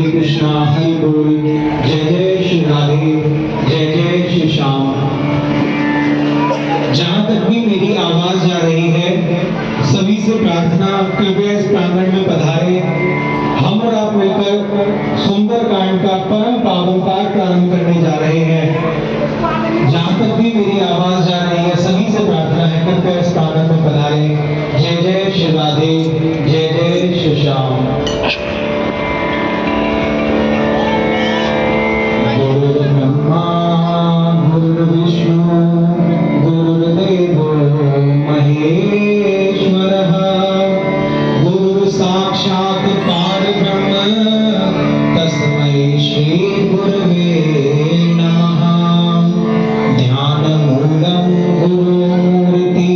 श्री कृष्णा, हरि बोल, जय जय श्री राधे, जय जय श्री श्याम। जहां तक भी मेरी आवाज जा रही है, सभी से प्रार्थना, कृपया इस प्रांगण में पधारे। हम और आप मिलकर सुंदर कांड का परम पावन पाठ प्रारंभ करने जा रहे हैं। जहां तक भी मेरी आवाज जा रही है, सभी से प्रार्थना है, कृपया इस प्रांगण में पधारे। जय जय श्री राधे, जय जय श्री श्याम। गुरुर्ब्रह्मा गुरुर्विष्णु गुरुर्देवो महेश्वरः, गुरु साक्षात् परब्रह्म तस्मै श्री गुरवे नमः। ध्यानमूलं गुरुमूर्ति,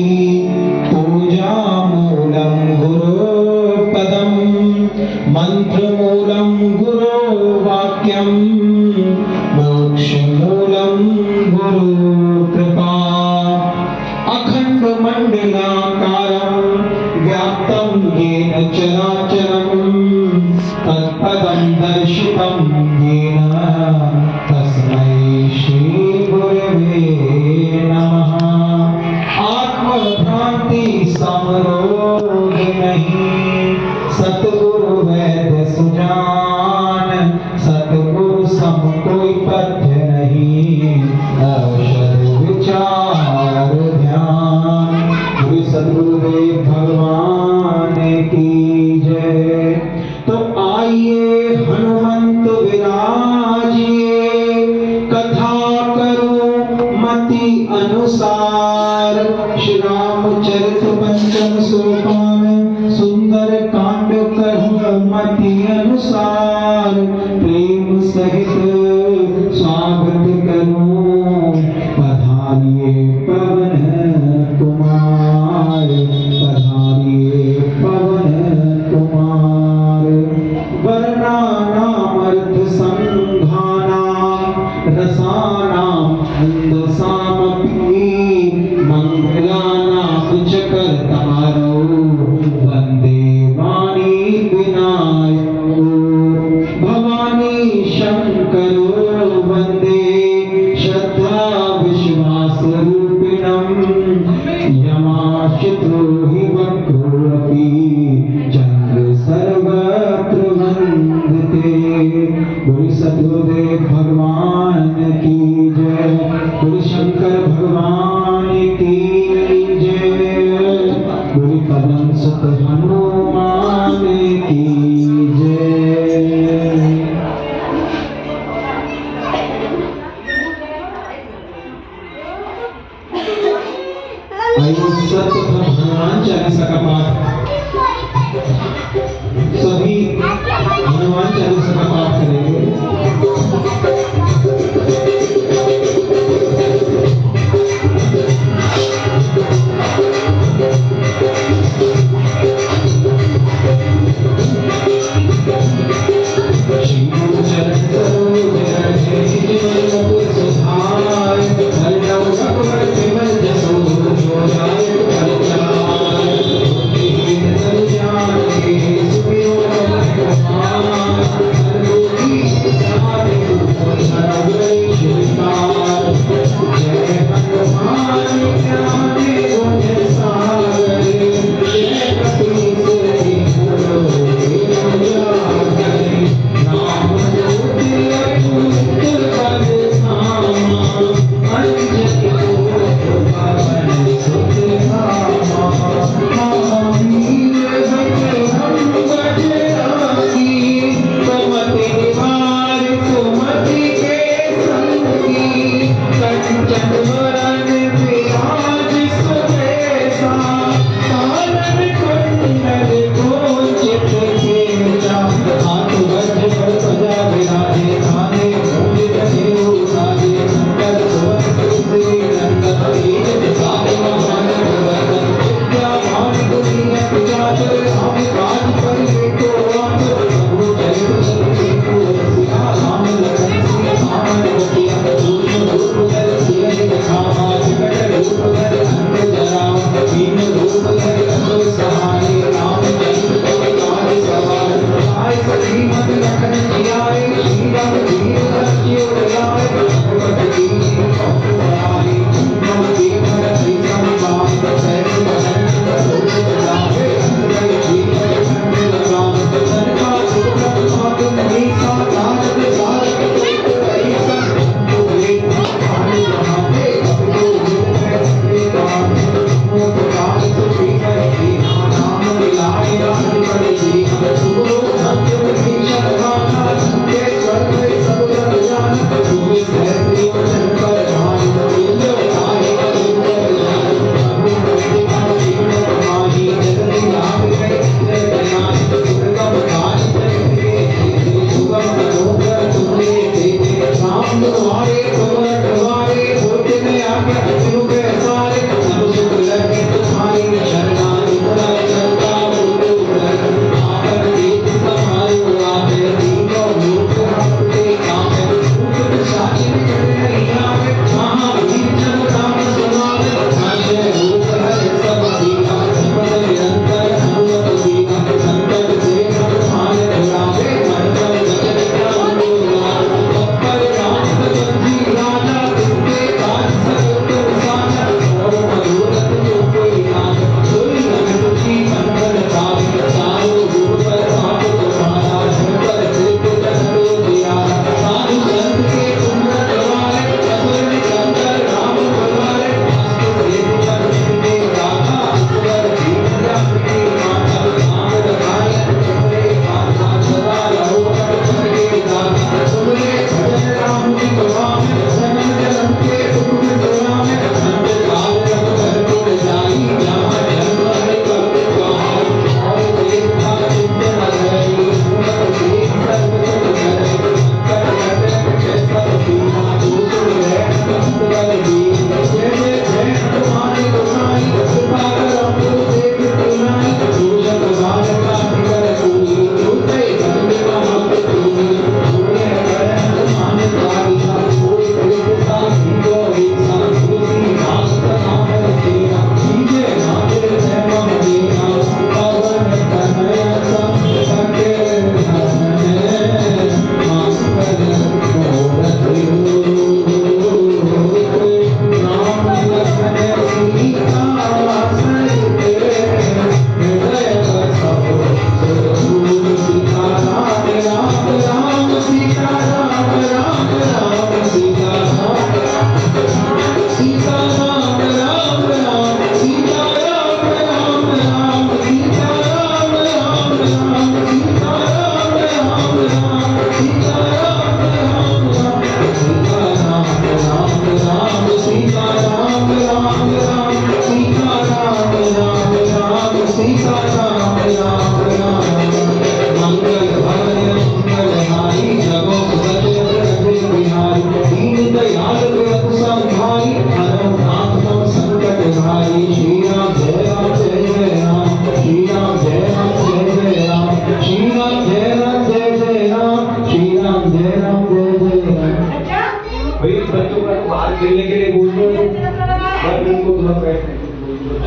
पूजामूलं गुरुपदं, मंत्रमूलं गुरुवाक्यं, मोक्षमूलं गुरुकृपा। अखण्डमण्डलाकारं व्याप्तं येन चराचरं, तत्पदं दर्शितं येन तस्मै श्री गुरवे नमः। आत्मभ्रांति समरोग नहीं, सतगुरु वैद्य सुजान, सतगुरु सम कोई पथ्य नहीं, औषध विचार ध्यान। श्री सद्गुरुदेव भगवान की जय। तो आइए हनुमंत विराजिए, कथा करो मति अनुसार। श्री रामचरित पंचम सोपान, सुंदर कांड कहो मति अनुसार। प्रेम सहित स्वागत करो, पधारिए पवन कुमार, पधारिए पवन कुमार। वर्णानाम अर्थ संघानाम, रसानाम छंद सामपि, मंगलानाम च कर्तारो, वंदे वाणी विनायको। भवानी शंकरो वंदे, श्रद्धा विश्वास रूपिणम्, यमाश्रितो हि वक्रोऽपि, चंद्र सर्वत्र वंदते। बोलो सद्गुरुदेव भगवान की जय, बोलो शंकर भगवान की जय, बोलो पवन सुत हनुमान की जय। आइए सर्वप्रथम हनुमान चालीसा का पाठ, सभी हनुमान चालीसा का पाठ करेंगे। सुधार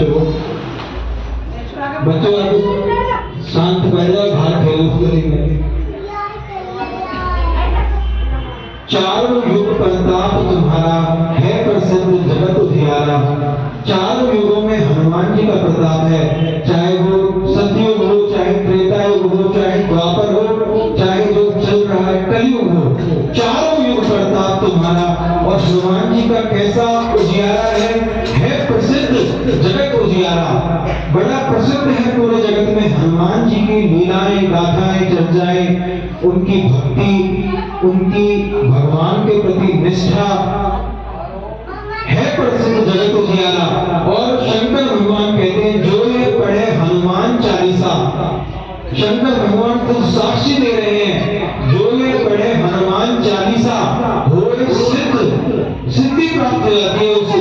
बच्चों बच्चों शांत बैठ जाओ, बाहर खेलो। चारों युग प्रताप तुम्हारा है प्रसिद्ध जगत उजियारा। चारों युगों में हनुमान जी का प्रताप है, चाहे वो सतयुग हो, चाहे त्रेता युग हो, चाहे द्वापर हो, चाहे जो चल रहा है कलयुग हो, चारों युग प्रताप तुम्हारा। और हनुमान जी का कैसा उजियारा है प्रसिद्ध जगत उजियारा। बड़ा प्रसिद्ध है पूरे जगत में हनुमान जी की लीलाएं, गाथाएं, चर्चाएं, उनकी भक्ति, उनकी भगवान के प्रति निष्ठा है प्रसिद्ध जगत उजियारा। और शंकर भगवान कहते हैं जो ये पढ़े हनुमान चालीसा, शंकर भगवान खुद साक्षी दे रहे हैं, जो ये पढ़े हनुमान चालीसा हो सिद्धि प्राप्त हो जाती है उसे,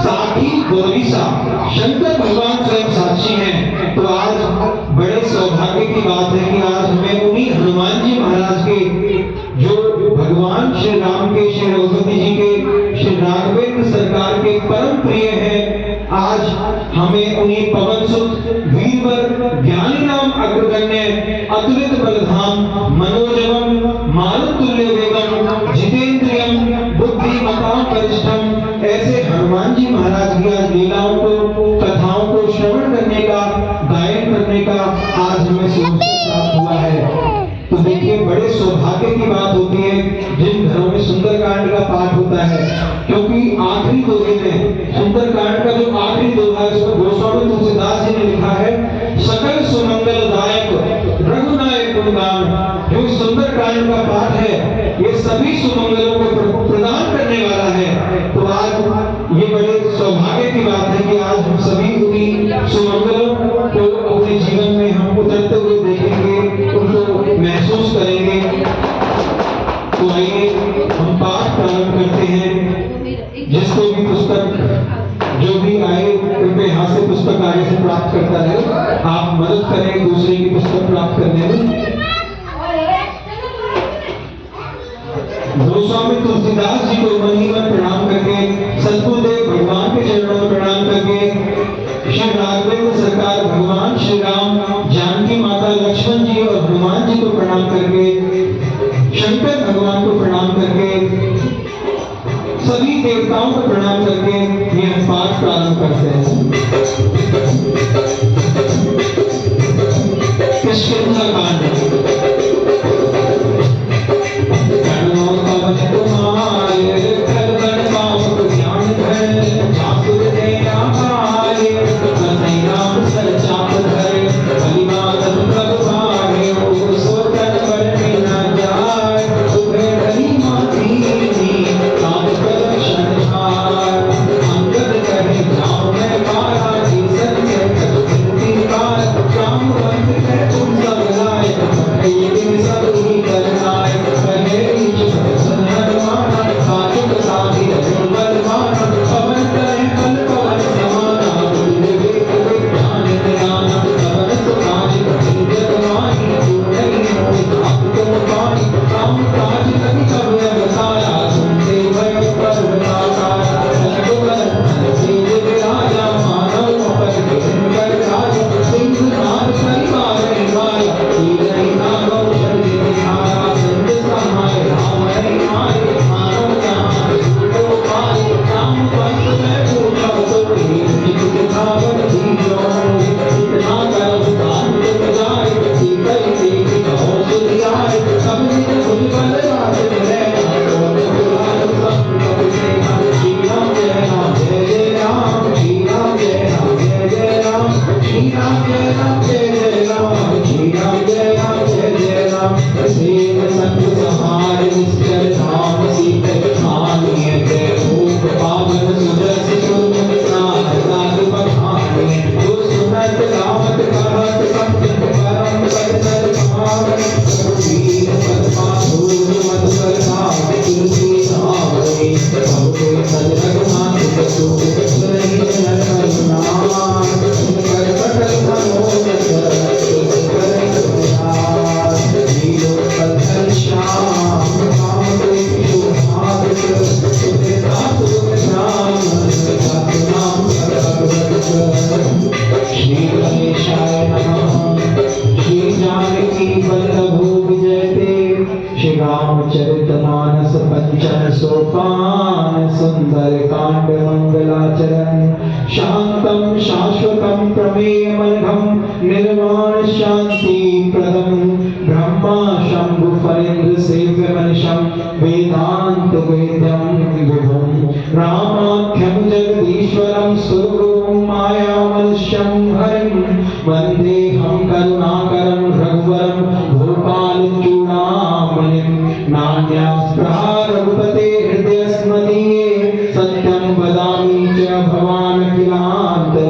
साखी गोरीसा। शंकर भगवान स्वयं साक्षी हैं। तो आज बड़े सौभाग्य की बात है कि आज हमें उन्हीं हनुमान जी महाराज के, जो भगवान श्री राम के, श्री रघुपति जी के, श्री राघवेंद्र सरकार के परम प्रिय हैं, आज हमें उन्हीं पवन सुत वीरवर ज्ञानी नाम अग्रगण्य अतुलित बलधाम मनोजवम मारुतुल्य वेगम जितेंद्रियम बुद्धिमतां वरिष्ठम, ऐसे हनुमान जी महाराज की आज लीलाओं को, कथाओं को श्रवण करने का, गायन करने का आज हमें सुअवसर प्राप्त हुआ है। तो देखिए बड़े सौभाग्य की बात होती है जिन घरों में सुंदरकांड का पाठ होता है, क्योंकि आखिरी दोहे में सुंदरकांड का जो आखिरी दोहा है उसको गोस्वामी तुलसीदास जी ने लिखा है, सकल सुमंगलदायक रघुनायक गुणगान। जो सुंदरकांड का पाठ है ये सभी सुमंगलों को प्रदान करने वाला है। तो आज ये बड़े सौभाग्य की बात है कि आज हम सभी उन्हीं सुमंगलों को अपने जीवन में हम उतरते हुए देखेंगे, उनको महसूस करेंगे। तो आइए हम पाठ प्रारंभ करते हैं। जिसको भी पुस्तक जो भी आए उनके हाथ से पुस्तक आगे से प्राप्त करता है, आप मदद करें दूसरे की पुस्तक प्राप्त करने में। गोस्वामी तुलसीदास जी को मन ही मन प्रणाम करके, सद्गुरुदेव भगवान के चरणों में प्रणाम करके, श्री राघवेंद्र सरकार भगवान श्री राम, जानकी माता, लक्ष्मण जी और हनुमान जी को प्रणाम करके, शंकर भगवान को प्रणाम करके, सभी देवताओं को प्रणाम करके ये हम पाठ प्रारंभ करते हैं। किष्किंधा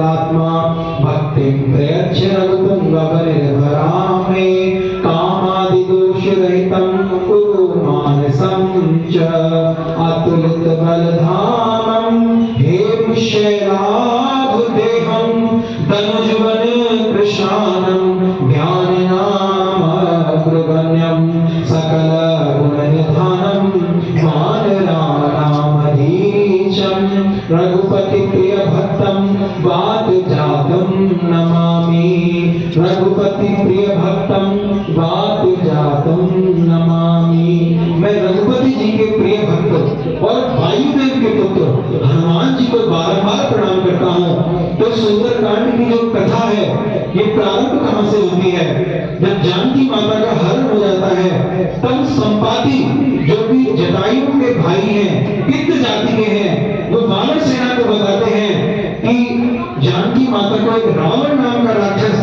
वत्सलात्मा भक्तिं प्रयच्छ रघुपुंगवनिर्भरां मे कामादिदोषरहितं कुरु मानसं च अतुलित बलधामं हेमशैलाभदेहं तनुजवन कृशानं ज्ञाननामग्रगण्यं सकल गुणनिधानं मानराणामधीशं रघुपति प्रिय भक्तं वातजातं नमामि रघुपति प्रिय भक्तं वातजातं नमामि। मैं रघुपति जी के प्रिय भक्त और वायुदेव के पुत्र हनुमान जी को बार-बार प्रणाम करता हूँ। तो सुंदरकांड की जो कथा है ये प्रारंभ कहां से होती है? जब जानकी माता का हरण हो जाता है तब संपाति जो कि जटायु के भाई हैं, पित्त जाति के हैं, वो वानर सेना को बताते हैं कि जानकी माता को एक रावण नाम का राक्षस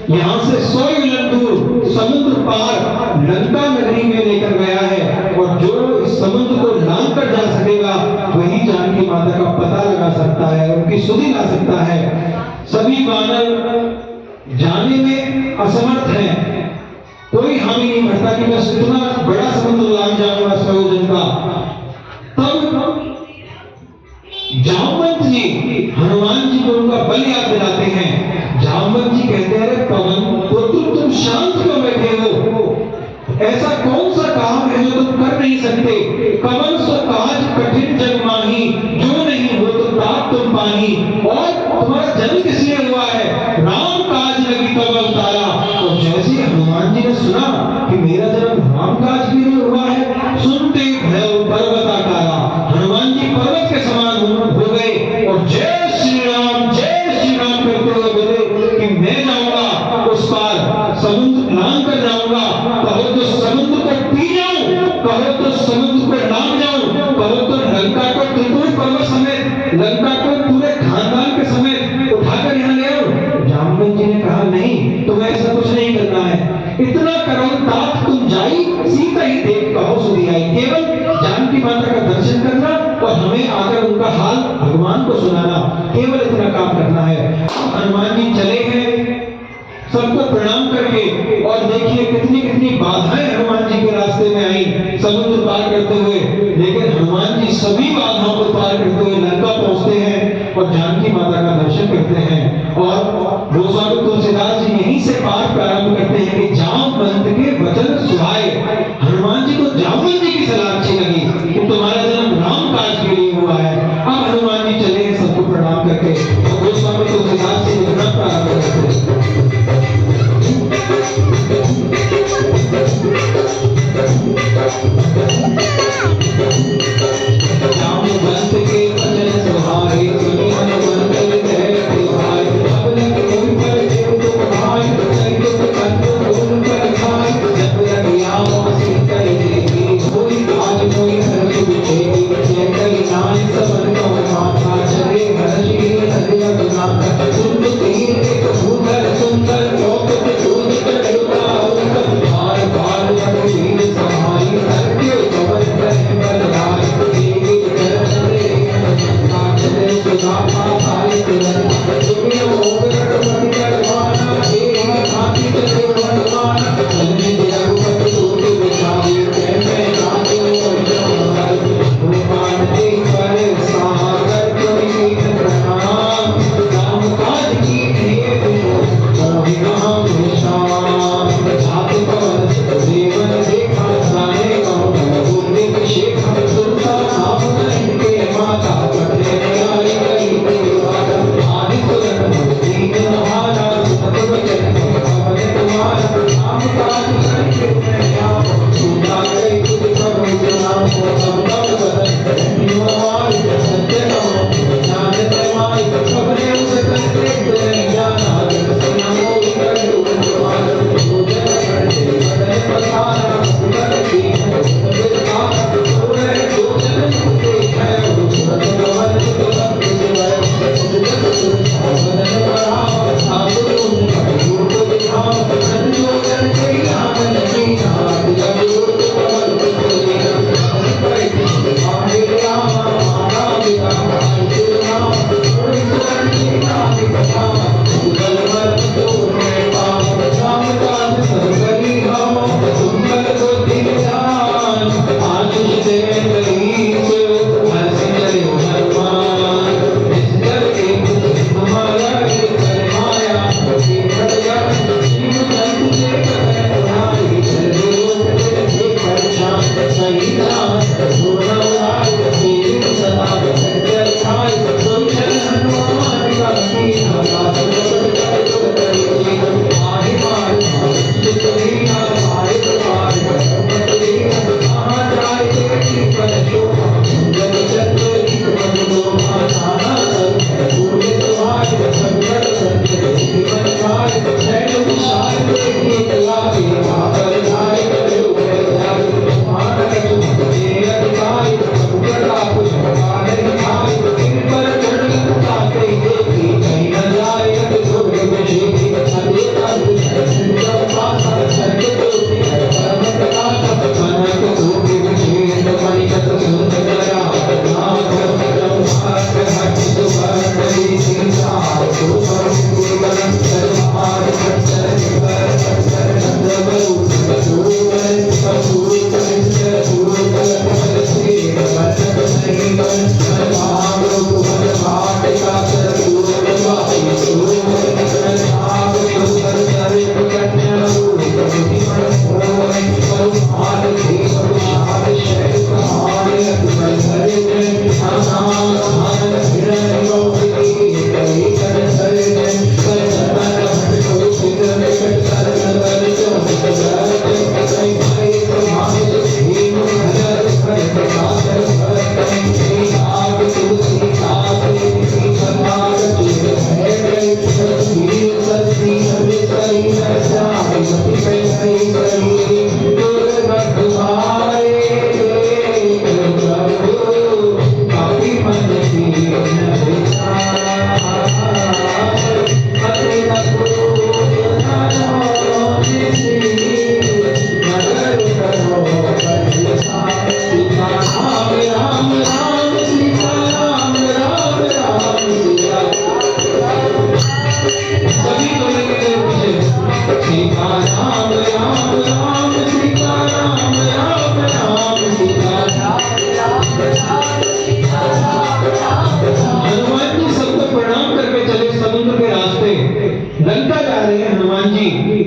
यहाँ से 100 योजन दूर समुद्र पार लंका नगरी में लेकर गया है और जो इस समुद्र को लांघ कर जा सकेगा वही जानकी माता का पता लगा सकता है, उनकी सुधि ला सकता है। सभी वानर जाने में असमर्थ हैं, कोई हामी नहीं भरता कि मैं इतना बड़ा समुद्र लांघ जाऊंगा 100 योजन का। तब जामवंत जी हनुमान जी को उनका बल याद दिलाते हैं। जामवंत जी कहते हैं पवन पुत्र तुम शांत क्यों बैठे हो? ऐसा कौन सा काम है जो तुम कर नहीं सकते? कवन सो काज कठिन जग माही, जो नहीं हो तो ताप तुम पाही। और तुम्हारा जन्म किस लिए हुआ है? राम काज लगी तब अवतारा। और जैसे हनुमान जी ने सुना कि मेरा जन्म राम काज के लिए हुआ है, सुनते भय पर्वताकारा हनुमान जी पर्वत के समान हो गए और जय श्री राम करते हुए बोले कि मैं जाऊंगा उस पार, समुद्र लांघ कर जाऊंगा। कहो तो समुद्र को पी जाऊं, कहो तो समुद्र को लांघ जाऊं, कहो तो लंका को त्रिपुर पर्वत समेत, लंका को पूरे खानदान के समेत उठाकर यहाँ ले आऊं। जामवंत जी ने कहा नहीं, तुम्हें ऐसा कुछ नहीं करना है। इतना करो तात तुम जाई सीता ही देख कहो सुधी आई। केवल जानकी माता का दर्शन करना और हमें आकर उनका हाल भगवान को सुनाना, केवल इतना काम करना है। हनुमान जी चले हैं सबको प्रणाम करके और देखिए कितनी कितनी बाधाएं हनुमान जी के रास्ते में आई समुद्र पार करते हुए, लेकिन हनुमान जी सभी बाधाओं को पार करते हुए लंका पहुंचते हैं और जानकी माता का दर्शन करते हैं। और गोस्वामी तुलसीदास जी यहीं से पाठ प्रारंभ करते हैं कि जामवंत के वचन सुहाए। हनुमान जी को जामवंत जी की सलाह अच्छी लगी कि तुम्हारा जन्म राम काज के लिए हुआ है। अब हनुमान जी चले हैं सबको प्रणाम करके और गोस्वामी तुलसीदास जी लिखना प्रारंभ करते हैं।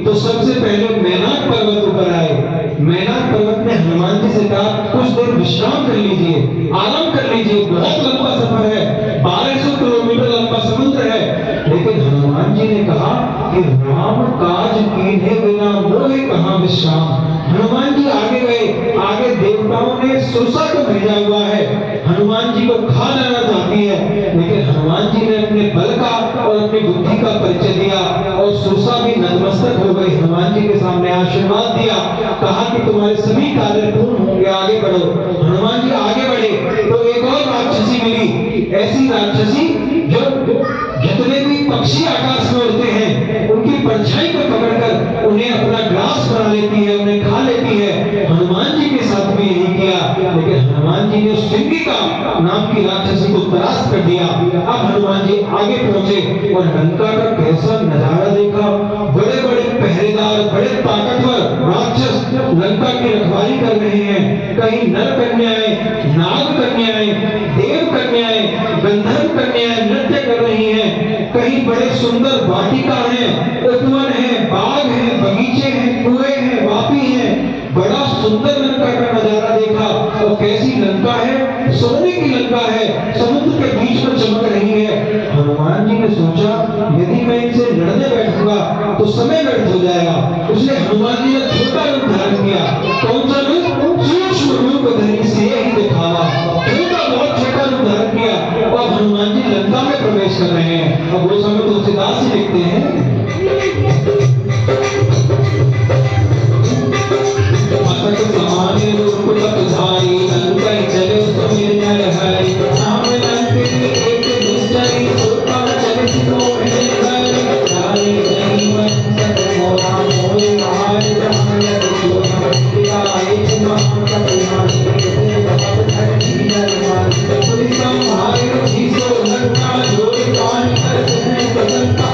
तो सबसे पहले मैनाक पर्वत ऊपर आए। मैनाक पर्वत ने हनुमान जी से कहा कुछ देर विश्राम कर लीजिए, आराम कर लीजिए, बहुत लंबा सफर है, 1200 किलोमीटर लंबा समुद्र है। लेकिन हनुमान जी ने कहा कि राम काज कीन्हे बिना मोहे कहां विश्राम। हनुमान जी आगे गए, आगे देवताओं ने सुरसा को भेजा हुआ है, हनुमान जी को खा लेना चाहती है। लेकिन हनुमान जी ने अपने बल का और अपनी बुद्धि का परिचय दिया और सुरसा भी नतमस्तक हो गई, हनुमान जी के सामने आशीर्वाद दिया, कहा कि तुम्हारे सभी कार्य पूर्ण होंगे, आगे बढ़ो। हनुमान जी आगे बढ़े तो एक और राक्षसी मिली, ऐसी राक्षसी जो जितने भी पक्षी आकाश में उड़ते हैं उनकी परछाई को पकड़कर उन्हें अपना ग्रास बना लेती है, उन्हें खा लेती है। हनुमान जी के साथ भी यही किया, लेकिन हनुमान जी ने सिंगिका नाम की राक्षसी को परास्त कर दिया। अब हनुमान जी आगे पहुंचे और लंका का कैसा नजारा देखा। बड़े बड़े पहरेदार, बड़े ताकतवर राक्षस लंका की रखवाली कर रहे हैं। कहीं नर कन्याएं, नाग कन्याएं, देव कन्याएं, गंधर्व कन्याएं नृत्य कर रही हैं। कहीं बड़े सुंदर वाटिका हैं, उपवन है, बाग है, बगीचे हैं, कुएं हैं, वापी हैं। बड़ा सुंदर लंका का नजारा देखा। और कैसी लंका है, सोने की लंका है, समुद्र के बीच में चमक रही है। हनुमान जी ने सोचा यदि मैं इनसे लड़ने बैठूंगा तो समय व्यर्थ हो जाएगा, इसलिए हनुमान जी ने छोटा रूप धारण किया। कौन सा रूप? सूक्ष्म रूप धरी से ही दिखावा, छोटा, बहुत छोटा रूप धारण किया। और हनुमान जी लंका में प्रवेश कर रहे हैं। अब वो समय तुलसीदास जी लिखते हैं, समाने रूप धारी लंका चले सुमिर नर हरि, नाम लंके एक दुष्टरी सोता चले सिनो घर, जाने नहीं मन सत मोहा मोहि मार जमयत सोना दिखाए तुम कपिना से बहुत धरती नरमान पुरी संहारे जीसो लंका जोर कान कर है बदलता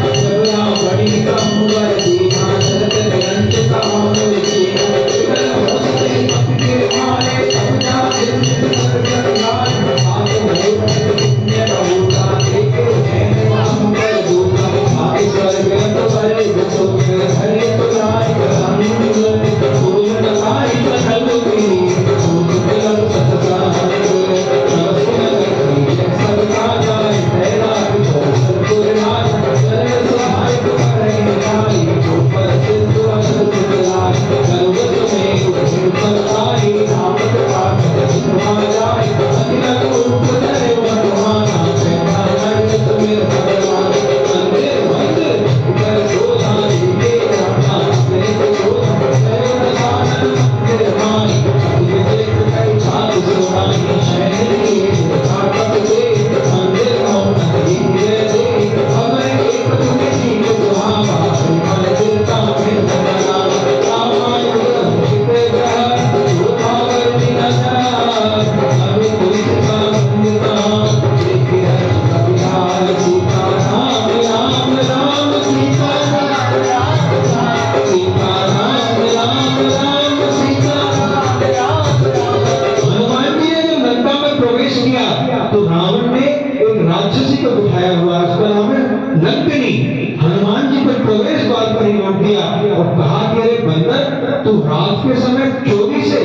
स्थल पर ही रोक दिया और कहा कि अरे बंदर, तू रात के समय चोरी से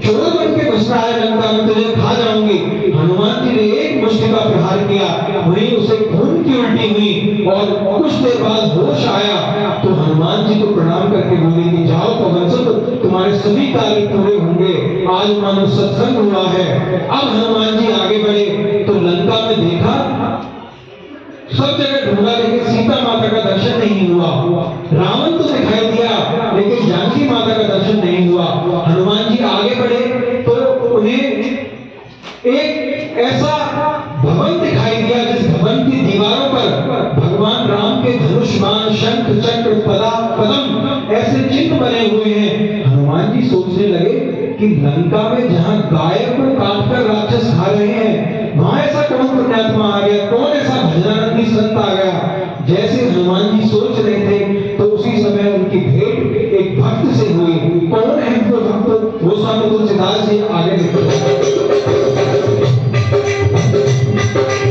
चोर बन के घुस रहा है लंका में, तुझे खा जाऊंगी। हनुमान जी ने एक मुष्टि का प्रहार किया, वहीं उसे खून की उल्टी हुई और कुछ देर बाद होश आया तो हनुमान जी को प्रणाम करके बोली कि जाओ पवन सुत, तुम्हारे सभी कार्य पूरे होंगे, आज मानो सत्संग हुआ है। अब हनुमान जी आगे बढ़े तो लंका में देखा, सब जगह ढूंढा लेकिन सीता माता का दर्शन नहीं हुआ। रावण तो दिखाई दिया लेकिन जानकी माता का दर्शन नहीं हुआ। हनुमान जी आगे बढ़े तो उन्हें एक ऐसा भवन दिखाई दिया जिस भवन की दीवारों पर भगवान राम के धनुष बाण, शंख चक्र, पदा पद्म ऐसे चिन्ह बने हुए हैं। हनुमान जी सोचने लगे कि लंका में जहां गाय को काटकर राक्षस खा रहे हैं, वहां ऐसा कौन पुण्यात्मा आ गया, कौन ऐसा भजनानंदी संत आ गया। जैसे हनुमान जी सोच रहे थे तो उसी समय उनकी भेंट एक भक्त से हुई। कौन है वो भक्त? गोस्वामी तुलसीदास जी आगे लिखते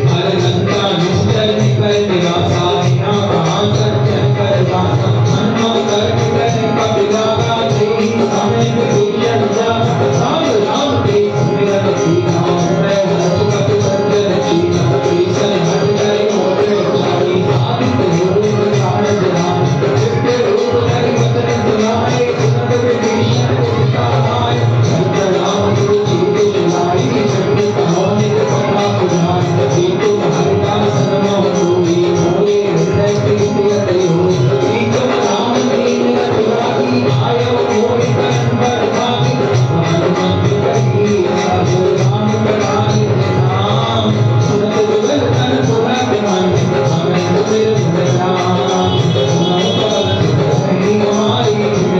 हरे लंका निश्चल निकल निवासा, यहाँ कहाँ सत्य कर वासा, हनुमान कर करे कपिला गाथे, समय विभीषण जा राम राम के सुमिरन कीना, मैं हर्ष कपि बंधन छीना, ईसन हट गए मोरे चाली, आदित्य रूप प्राण जहान, दिव्य रूप धरि वचन सुनाए, सुनत विभीषण पुरता आए, संत राम गुरु जी सुनाई, जगत कहो नित कथा पुराण, सीतु हरिदास नमः होई, मोरे हृदय प्रीति अति होई, सीतु राम दीन रघुराई, आयो मोहि परम बर भागी, हनुमत कही सब राम कराई नाम, सुनत जुगल तन पुरख मन, हमें सुमिर राम, सुनो पवन सुत ही हमारी,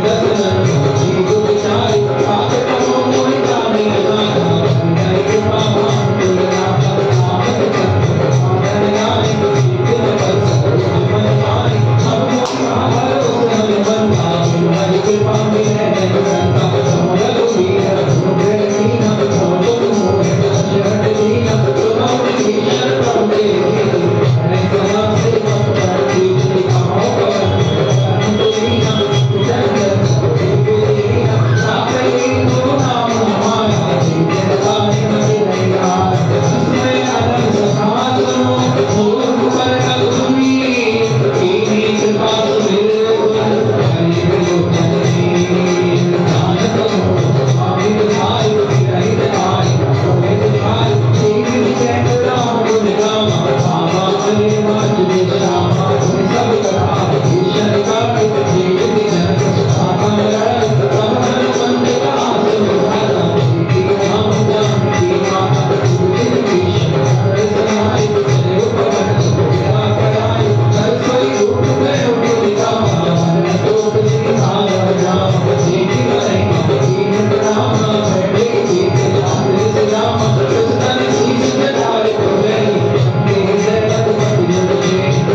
दशरथ जी को विचारी, आप कहो मोहि जाने नाथा, हृदय कृपा मान तुलना पर, नामक सत्य पावन ज्ञानी, जिन पर सकल मन मानी, अब मोहि भरोसे हनुमान भाई, हरि कृपा मिले नहीं संता, समल वीर अनुग्रह कीना, मोह मोहि अजर दीना, सुनो विभीषण प्रभु तेरी, हरे सदा सेवक पर कीर्ति कहो पवन सुत लीना, जय जय सब देवीना, सापे तो नाम हमारा, जिनके दानी मति नहीं यार, जिसमें अदर सखा सुनो, मूर्ख पर कलुमी, कीनी कृपा सुमिर गुण, हरि विलोचन लीन, नानक हो स्वामी तुहारी, रहित आई, रोहित भाई, सीमित जय राम गुण गामा, बाबा हरि माच विश्रामा, सब कथा ईश्वर का जीवित जनक सुखाता लड़, सब हनुमंत का सुधारा, सीति राम जानकी माता, सुजित भीषण हर समाई, जय पवन सुत कराई, हर सोई रूप गए उदिता, हर तोप सीता राम, सीति नहीं कीन राम, बैठे गीत गाते से राम, कृष्ण शीश जटाए पुरैनी, के हृदय रघुपति जन,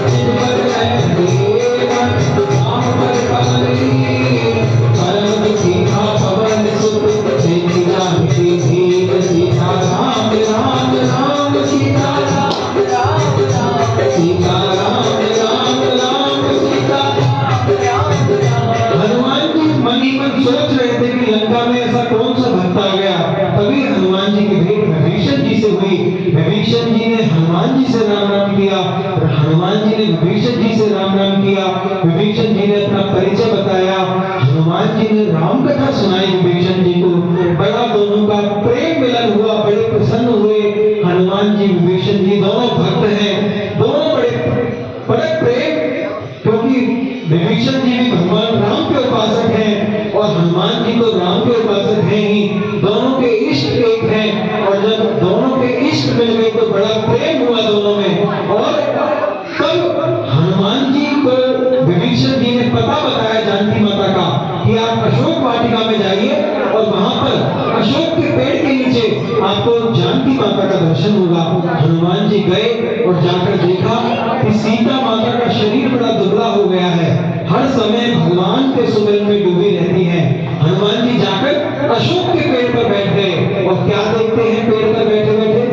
जिन पर है देवन, राम पर पवन लीन, परम दीना पवन सुत, सीति जानकी धीर, सीता राम राम राम, सीता राम राम राम, सीता राम राम राम, सीता राम राम राम। हनुमान जी मन ही मन सोच रहे थे कि लंका में ऐसा कौन सा भक्त आ गया। तभी हनुमान जी की भेंट विभीषण जी से हुई। विभीषण जी ने हनुमान जी से राम राम किया और हनुमान जी ने विभीषण जी से राम राम किया। विभीषण जी ने अपना परिचय बताया, हनुमान जी ने राम कथा सुनाई विभीषण जी को। बड़ा दोनों का प्रेम मिलन हुआ, बड़े प्रसन्न हुए। हनुमान जी विभीषण जी दोनों भक्त हैं, दोनों बड़े प्रेम, क्योंकि विभीषण जी भी भगवान राम के उपासक हैं और हनुमान जी तो राम के उपासक हैं ही। दोनों के इष्ट एक हैं और जब दोनों के इष्ट मिल गए तो बड़ा प्रेम हुआ दोनों में। और तब हनुमान जी को विभीषण जी ने पता बताया जानकी माता का कि आप अशोक वाटिका में जाइए और वहां पर अशोक के पेड़ के नीचे आपको जानकी माता का दर्शन होगा। हनुमान जी गए और जाकर देखा कि सीता माता का शरीर बड़ा दुबला हो गया है, हर समय भगवान के सुमिरन में डूबी रहती हैं। हनुमान जी जाकर अशोक के पेड़ पर बैठ गए और क्या देखते हैं पेड़ पर बैठे बैठे,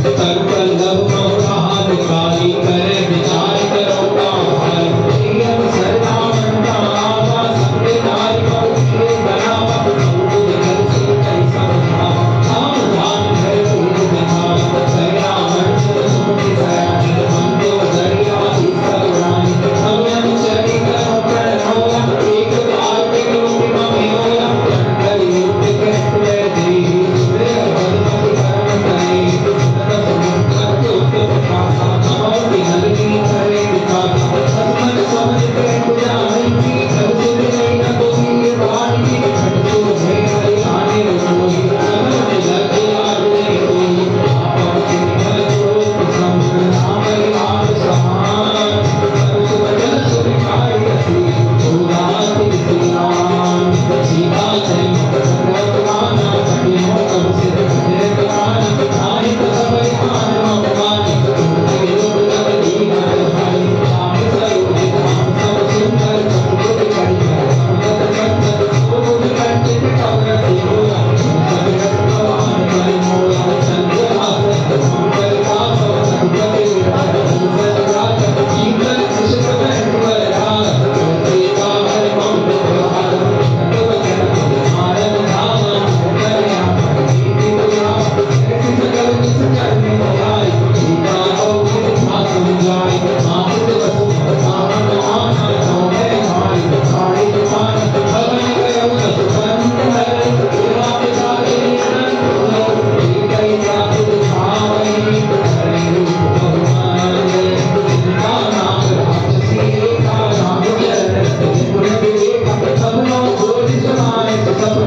तब लव हाथ काली,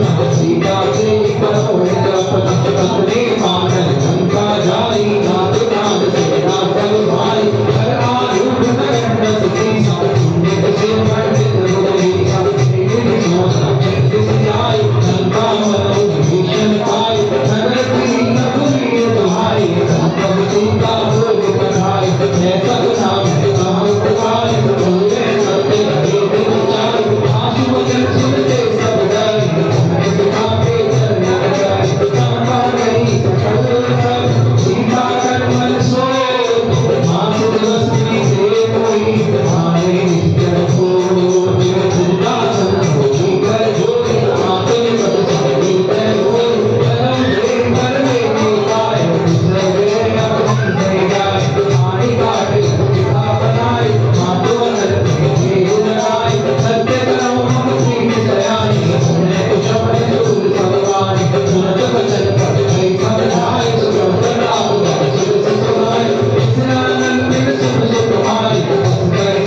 सीता से करो जप अपने पावन लंका जाई नाथ नाथ से रावण भाई हर आरूढ़ नयन रसती पंडित से पंडित रोही तेरी सोना जिस जाई लंका मनो भीषण पाई नगर की नगरी दुहाई सब सीता बोल कढ़ाई ऐसा नाम है कहाँ पुकारे बोले सत्य रहे दिन चाई आशु वचन सुनते सब डर सीता के चरण लगाए लंका गई सकल सब सीता कर मन सोए माँ सुदवस्ती से कोई मारे निश्चर को जिंदा सन होगी कर जोई आते बद सभी कर होई करम दे कर में के पाए सर्वे अपनी से जाए पानी काटे सीता बनाए मातो नर के लगाए सत्य करो मुक्ति की दयानी मैं तो शब्द दूर सर्वानी सुनत वचन कर गई समझाए सुब्रत लाभ सुख सुनाए स्नानन में सुख सुख आए कर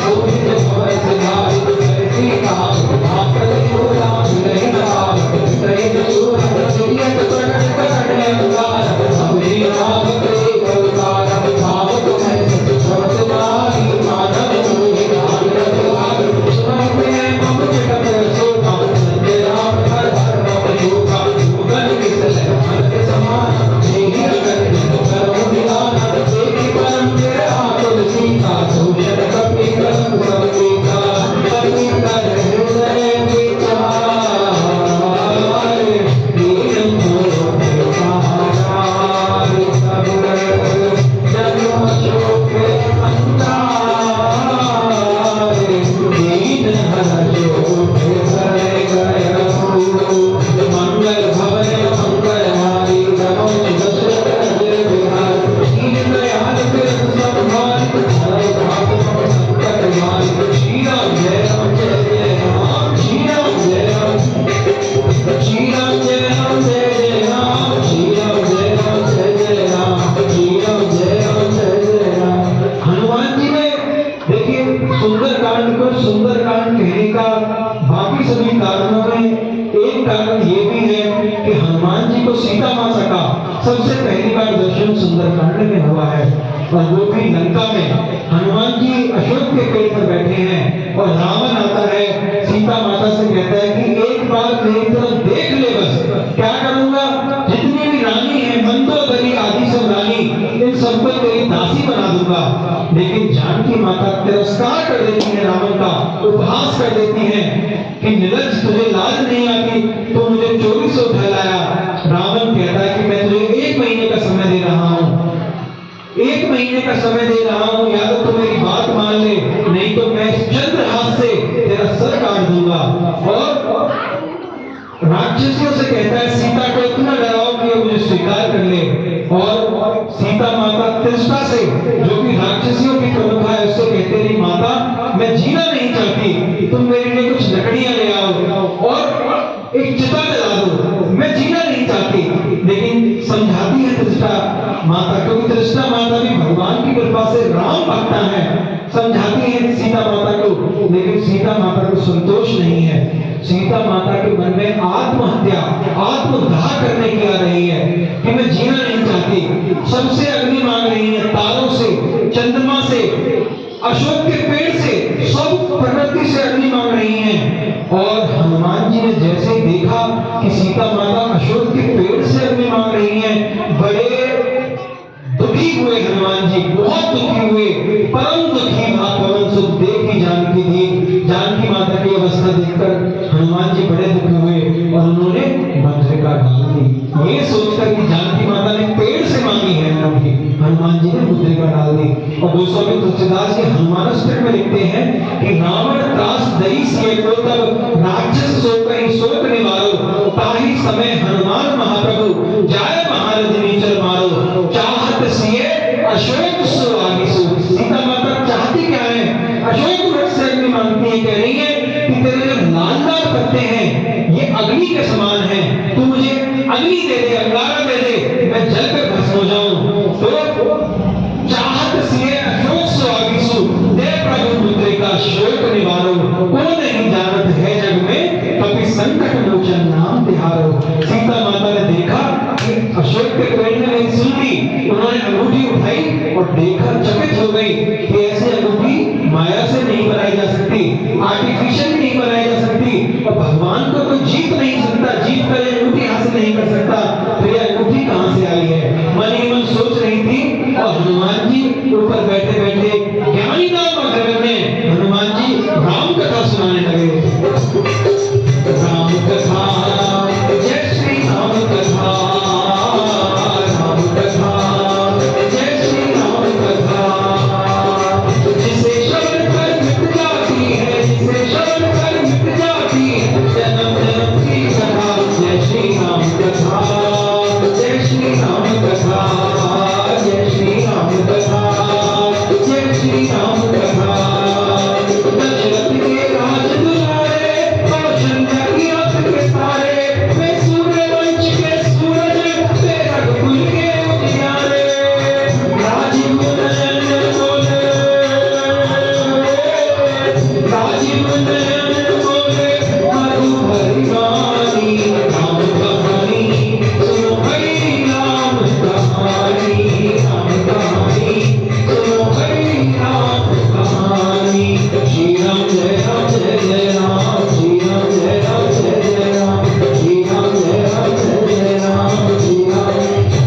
सोई भवर सिधाई ऐसी कहा आप जोड़ा नहीं नाम तेरे जोड़ा सियत प्रकट करने उतार अपने नाम के अवतार भाव को है शब्द मारी मानव मोहि आनंद भाग सुनते मम जगत सोता संजय राम हर हर मम योगा युगल किसल मन के समान यही अगर करो निदान तेरी परम तेरे आकुल सीता सूचन कपि कलम संगीता कपि कर हृदय विचार दीन मोह सहारा सब जन्म शोक अंतार दीन हर शोक हर गयो मंगल भवन मंगलहारी रमण दशरथ विहार दीन दयाल कृत संभाल हर भाग संकट हारी श्री राम जय राम जय जय राम श्री राम जय राम श्री राम जय राम जय जय राम श्री राम जय राम जय जय राम श्री राम जय राम जय जय राम। हनुमान जी ने देखिए सुंदर कांड को सुंदर कांड कहने का बाकी सभी कारणों में एक कारण ये भी है कि हनुमान जी को सीता माता का सबसे पहली बार दर्शन सुंदर कांड में हुआ है और वो भी लंका में। हनुमान जी अशोक के पेड़ पर बैठे हैं और रावण आता है सीता माता से कहता है कि एक बार मेरी तरफ देख ले बस क्या करूंगा जितनी भी रानी है मंदोदरी आदि सब रानी इन सबको तेरी दासी बना दूंगा। लेकिन जानकी माता तिरस्कार कर देती है रावण का उपहास कर देती है कि निरज तुझे लाज नहीं आती तो मुझे चोरी से उठा लाया। रावण कहता है कि मैं तुझे 1 महीने का समय दे रहा हूँ 1 महीने का समय दे रहा हूँ या तो तू मेरी बात मान ले नहीं तो मैं इस चंद्र हाथ से तेरा सर काट दूंगा। और राक्षसियों से कहता है सीता को इतना डराओ कि वो मुझे स्वीकार कर ले। और सीता माता तिरस्ता से जो कि राक्षसियों की प्रमुख है उससे कहते रही माता मैं जीना नहीं चाहती तुम मेरे लिए कुछ लकड़ियां ले आओ और एक चिता जला दो मैं जीना नहीं चाहती। लेकिन समझाती है तिरस्ता माता क्योंकि तिरस्ता माता भी भगवान की कृपा से राम भक्ता है समझाती है सीता माता को। लेकिन सीता माता को संतोष नहीं है। सीता माता के मन में आत्महत्या आत्मदाह करने की आ रही है कि मैं जीना नहीं चाहती। सबसे अग्नि मांग रही है तारों से चंद्रमा से अशोक के पेड़ से सब प्रकृति से अग्नि मांग रही हैं। और हनुमान जी ने जैसे ही देखा कि सीता माता अशोक के पेड़ से अग्नि मांग रही हैं बड़े दुखी हुए। हनुमान जी बहुत दुखी हुए परम दुखी पवन सुख देखी जानकी दी। जानकी माता की अवस्था देखकर हनुमान जी बड़े दुखी हुए और उन्होंने मुद्रिका डाल दी। ये सोचकर कि जानकी माता ने पेड़ से मांगी है हनुमान जी ने मुद्रिका डाल दी। और गोस्वामी तुलसीदास के हनुमानाष्टक में लिखते हैं कि रावण त्रास दई सिए को तब राक्षस सो कहीं शोक निवारो ताहि समय हनुमान महाप्रभु जाय महारथ नीचर मारो चाहत सिए अशोक सो आगिसु। सीता माता चाहती क्या है अशोक वृक्ष से अग्नि मांगती है कह रही है कि तेरे जो लाल लाल पत्ते हैं ये अग्नि के समान है तू मुझे अग्नि दे दे अंगारा दे दे मैं जलकर भस्म हो जाऊं। तो चाहत सिए अशोक सो आगिसु दे प्रभु मुद्रिका शोक निवारो को नहीं जानत है जग में कभी संकट मोचन नाम तिहारो। देखकर चकित हो गई कि ऐसी अंगूठी माया से नहीं बनाई जा सकती, आर्टिफिशियल नहीं बनाई जा सकती, और भगवान को तो जीत नहीं सकता, जीत कर ये अंगूठी हासिल नहीं कर सकता, तो ये अंगूठी कहां से आई है? मन ही मन सोच रही थी, और हनुमान जी ऊपर बैठे बैठे ज्ञानी नाम अगर में हनुमान जी राम कथा सुनाने लगे। राम कथा, जय श्री राम कथा, राम कथा, जय श्री राम कथा, जिसे श्रवण कर मिट जाती है, जिसे श्रवण कर मिट जाती है जन्म जन्म की कथा। जय श्री राम कथा, जय श्री राम कथा, जय श्री राम कथा, जय श्री राम कथा। दशरथ के राज दुलारे, कौशल्या की आंख के तारे, वे सूर्यवंश के सूरज, वे रघुकुल के उजियारे। राजीव नयन बोले, राजीव नयन बोले, मधु भरी वाणी, राम कहानी सुनो भई, राम कहानी, राम कहानी सुनो भई, राम कहानी। श्री राम जय राम जय जय राम, श्री राम जय राम जय जय राम, श्री राम जय राम जय जय राम, श्री राम।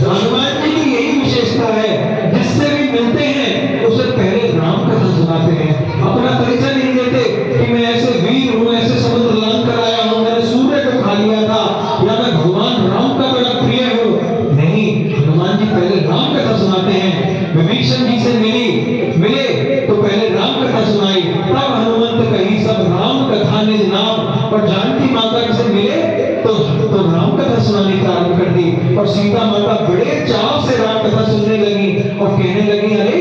हनुमान जी की यही विशेषता है, जिससे भी मिलते हैं उसे पहले राम कथा सुनाते हैं, अपना परिचय नहीं देते कि मैं ऐसे वीर हूँ, ऐसे समुद्र लांघ कर आया हूँ, मैंने सूर्य को खा लिया था, या मैं भगवान राम का बड़ा प्रिय हूँ। नहीं, हनुमान जी पहले राम कथा सुनाते हैं। विभीषण जी से मिले तो पहले राम कथा सुनाई, तब हनुमंत कही सब राम कथा निज नाम, और जानकी माता से मिले तो राम कथा सुनानी प्रारंभ कर दी, और सीता माता बड़े चाव से राम कथा सुनने लगी और कहने लगी, अरे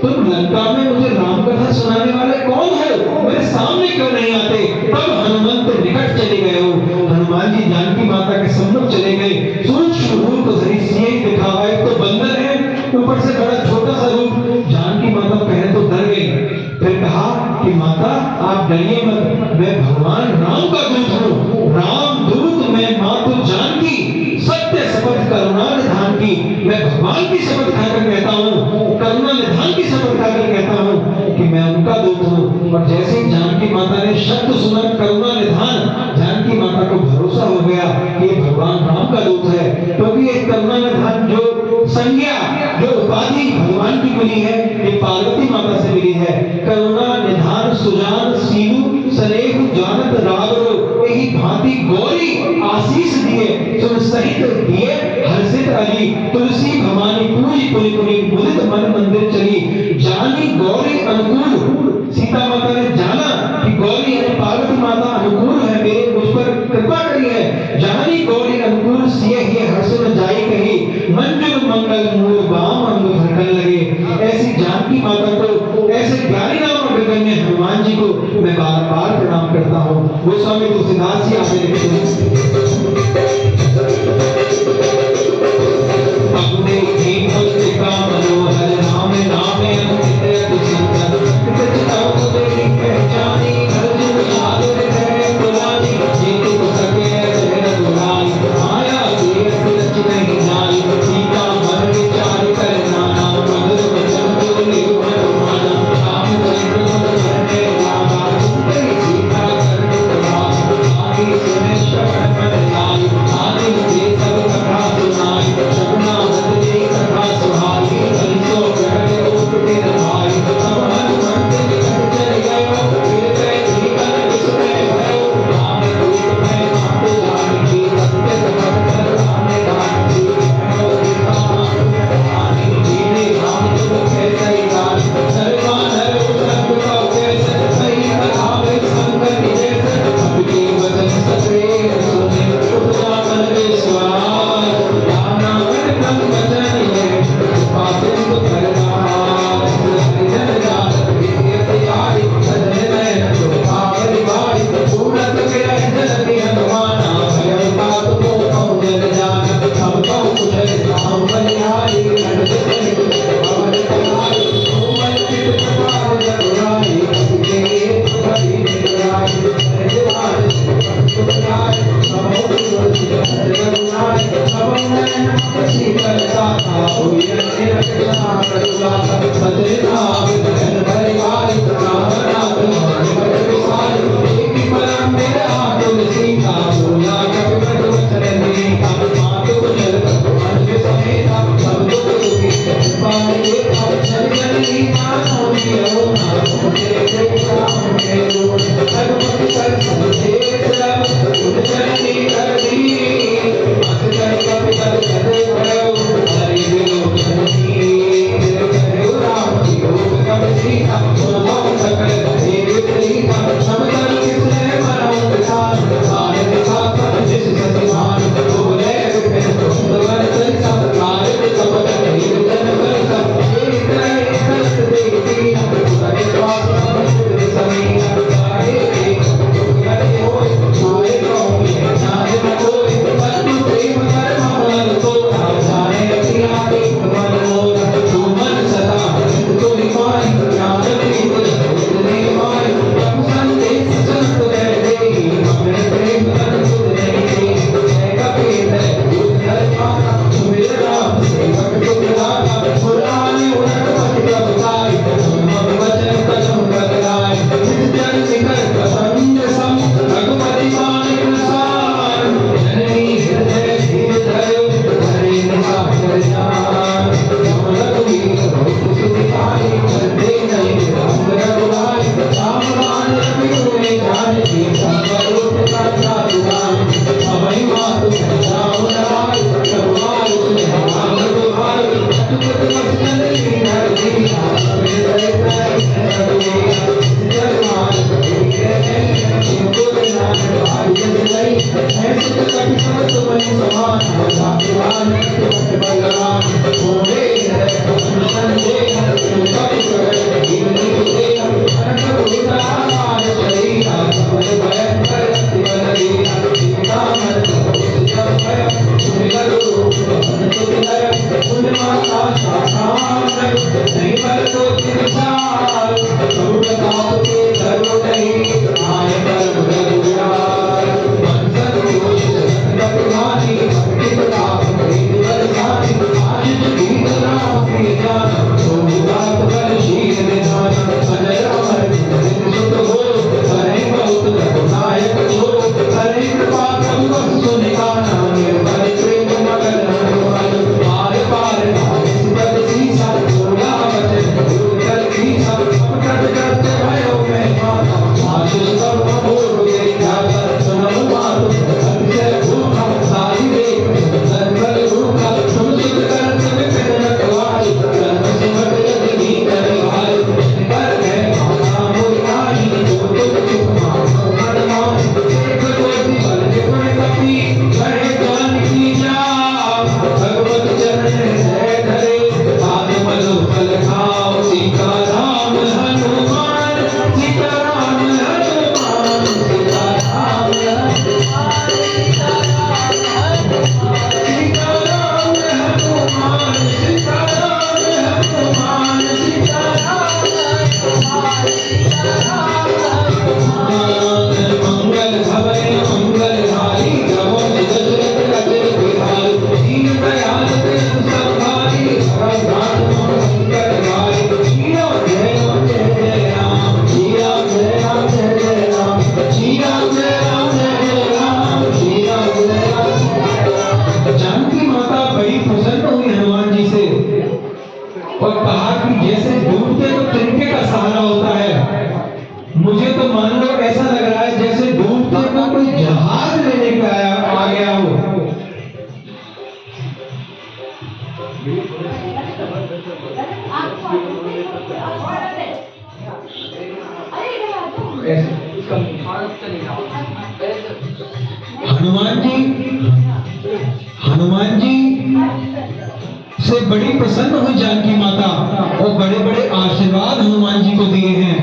तुम लंका में मुझे राम कथा सुनाने वाले कौन हो, मेरे सामने क्यों नहीं आते? तब हनुमंत निकट चले गए हो। हनुमान जी जानकी माता के सम्मुख चले गए, सूक्ष्म रूप तो सही सिंह दिखावा, एक तो बंदर है, ऊपर से बड़ा छोटा सा रूप। जानकी माता पहले तो डर गई, फिर कहा कि माता आप डरिए मत, मैं भगवान राम का दूत हूँ, राम दूत मैं मातु जानकी, सत्य शपथ करुणा निधान की। मैं भगवान की शपथ खाकर कहता हूँ, करुणा निधान की शपथ खाकर कहता हूँ कि मैं उनका दूत हूँ। और जैसे ही जानकी माता ने शब्द सुना करुणा निधान, जानकी माता को भरोसा हो गया कि ये भगवान राम का दूत है, क्योंकि ये करुणा निधान जो संज्ञा, जो उपाधि भगवान की मिली है, ये पार्वती माता से मिली है। करुणा निधान सुजान सीनु स्नेह जानत रावरो, यही भांति गौरी आशीष दिए, सुन सहित दिए हर्षित अली, तुलसी भवानी पूजी पुनि पुनि मुदित मन मंदिर चली। जानी गौरी अनुकूल, सीता माता ने जाना कि गौरी यानी पार्वती माता अनुकूल है, मेरे मुझ पर कृपा करी है। जानी गौरी अनुकूल सिए ही हर्ष न जाई कही, मंजुल मंगल मूल बाम अंग भरकन लगे। ऐसी जानकी माता को, ऐसे ज्ञानी नाम अग्रगण्य हनुमान जी को मैं बार बार प्रणाम करता हूँ। गोस्वामी तुलसीदास जी आगे लिखते हैं, अपने ही भक्त का मनोहर नाम नामे अंकित सुंदर, कृतज्ञताओं को तेरी पहचानी, अर्जुन सागर है गुलामी, जीत को सके तेरा गुलाम, माया से रच नहीं जाई, सीता मन विचार कर नाना, मधुर वचन बोले हनुमाना, राम चरित करने लागा, तेरी सीता कर दुलार, आगे सुने श्रवण मन लाल, हनुमान जी से बड़ी प्रसन्न हुई जानकी माता और बड़े बड़े आशीर्वाद हनुमान जी को दिए हैं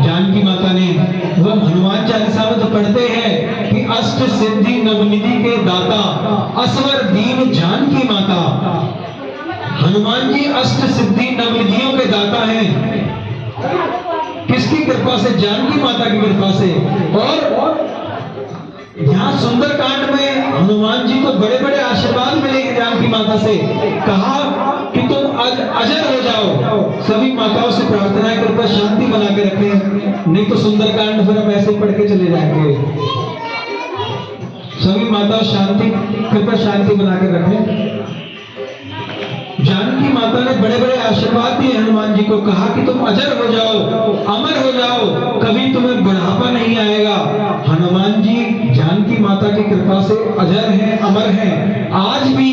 जानकी माता ने। वो हनुमान चालीसा में तो पढ़ते हैं कि अष्ट सिद्धि नवनिधि के दाता असवर दीन जानकी माता। हनुमान जी अष्ट सिद्धि नवनिधियों के दाता हैं। किसकी कृपा से? जानकी माता की कृपा से। और यहाँ सुंदरकांड में हनुमान जी को बड़े बड़े आशीर्वाद मिले जानकी माता से। कहा कि तुम आज अजर हो जाओ। सभी माताओं से प्रार्थना है कृपया शांति बना के रखें, नहीं तो सुंदरकांड फिर हम ऐसे पढ़ के चले जाएंगे। सभी माताओं शांति, कृपया शांति बना के रखें। जानकी माता ने बड़े बड़े आशीर्वाद दिए हनुमान जी को, कहा कि तुम अजर हो जाओ, अमर हो जाओ, कभी तुम्हें बुढ़ापा नहीं आएगा। हनुमान जी जानकी माता की कृपा से अजर हैं, अमर हैं। आज भी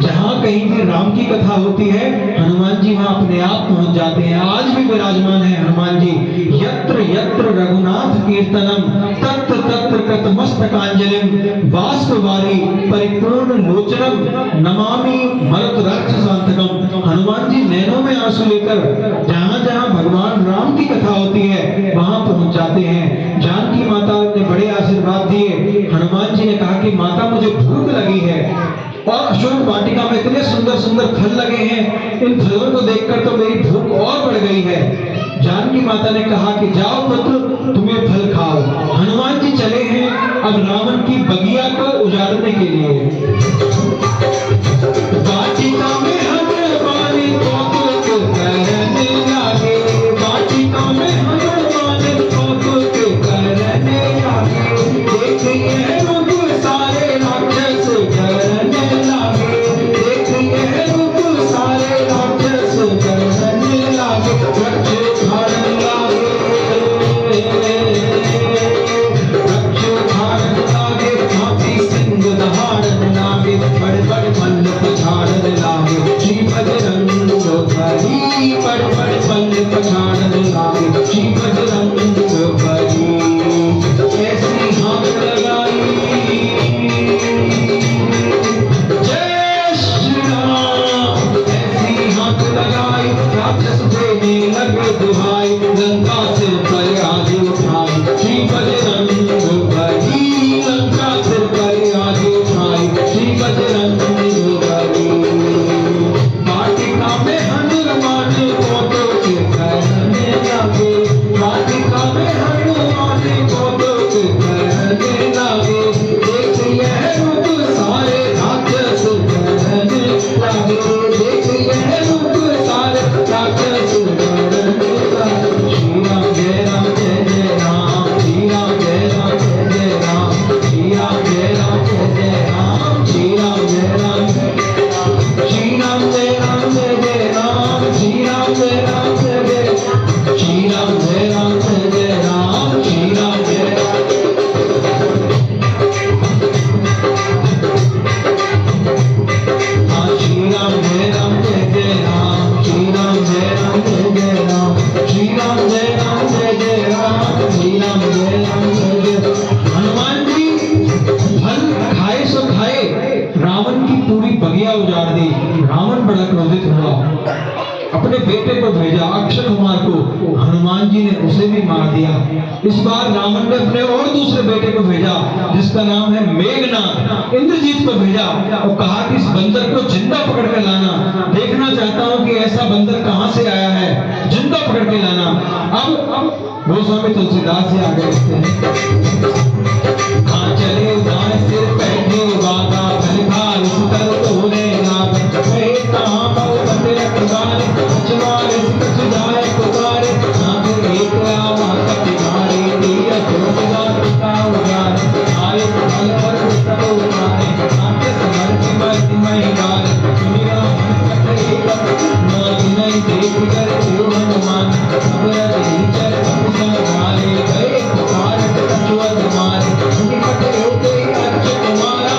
जहां कहीं भी राम की कथा होती है हनुमान जी वहां अपने आप पहुंच जाते हैं। आज भी विराजमान है हनुमान जी। यत्र यत्र रघुनाथ कीर्तनम तत्र तत्र कृतमस्तकांजलिम बाष्पवारी परिपूर्ण लोचनम नमामि मरुतरक्ष शांतकम। हनुमान जी नैनों में आंसू लेकर जहां जहां भगवान राम की कथा होती है वहां पहुंच जाते हैं। जानकी माता ने बड़े आशीर्वाद दिए। हनुमान जी ने कहा कि माता मुझे भूख लगी है और अशोक वाटिका में इतने सुंदर सुंदर फल लगे हैं, इन फलों को देखकर तो मेरी भूख और बढ़ गई है। जानकी माता ने कहा कि जाओ पुत्र तुम्हें फल खाओ। हनुमान जी चले हैं अब रावण की बगिया को उजाड़ने के लिए। वाटिका में हनुमान कौतुक करने लगे, वाटिका में हनुमान कौतुक करने लगे। देखिए रुक सारे राक्षस डरने लगे, देखिए रुक सारे राक्षस डरने लगे। रक्ष धारण लागे, रक्ष धारण लागे, हाथी सिंह दहाड़न लागे, बड़े बड़े मल्ल पछाड़न लागे। श्री बजरंग बली, बड़े बड़े मल्ल पछाड़न लागे। श्री बजरंग बली ऐसी हाथ लगाई, जय श्री राम ऐसी हाथ लगाई। राक्षस देने लगे दुहाई, लंका सिर पर आज उठाई। श्री बजरंग बली लंका सिर पर आज उठाई। श्री बजरंग बली वाटिका में हनुमान कौतुक करने लगे, वाटिका में हनुमान कौतुक करने लगे। देखिए रुक सारे राक्षस डरने लगे, देखिए रुक सारे राक्षस डरने लगे। श्री राम जय राम जय जय राम, श्री राम जय राम जय जय राम, श्री राम जय राम जय जय राम, श्री राम जय राम जय जय राम, श्री राम जय राम जय जय राम, श्री राम जय राम जय जय, श्री राम जय राम जय जय राम, श्री राम जय राम। हाँ श्री राम जय राम जय जय राम, श्री राम जय राम जय जय राम, श्री राम जय राम जय जय राम, श्री राम जय राम जय जय। हनुमान जी फल खाए सो खाए, रावण की पूरी बगिया उजाड़ दी। रावण बड़ा क्रोधित हुआ, अपने बेटे को भेजा अक्षय कुमार को, हनुमान जी ने उसे भी मार दिया। इस बार रावण ने अपने और दूसरे बेटे को भेजा जिसका नाम है मेघनाथ, इंद्रजीत को भेजा और कहा कि इस बंदर को जिंदा पकड़ कर लाना, देखना चाहता हूं कि ऐसा बंदर कहां से आया है, जिंदा पकड़ के लाना। अब गोस्वामी तुलसीदास जी आ गए थे। हाँ चले दाएं सिर बैठे बागा भलभाल सुतर तोरे नाग, कहे कहां बहु बंदे रखवारे, अचवारे सिकच जाए पुकारे। नाग एक आवा कपिनारे, तीरथ रुपदा पिता उगारे। आए फल पर उत्तर उगारे, नाग समर्थ मर्ति महिगारे। सुनिया मन कटे एक नाग नहीं देख कर देव हनुमान, खबर नीचर कपिन भारे। गए पुकार कछुअत मारे, निकट होते अच्युत तुम्हारा,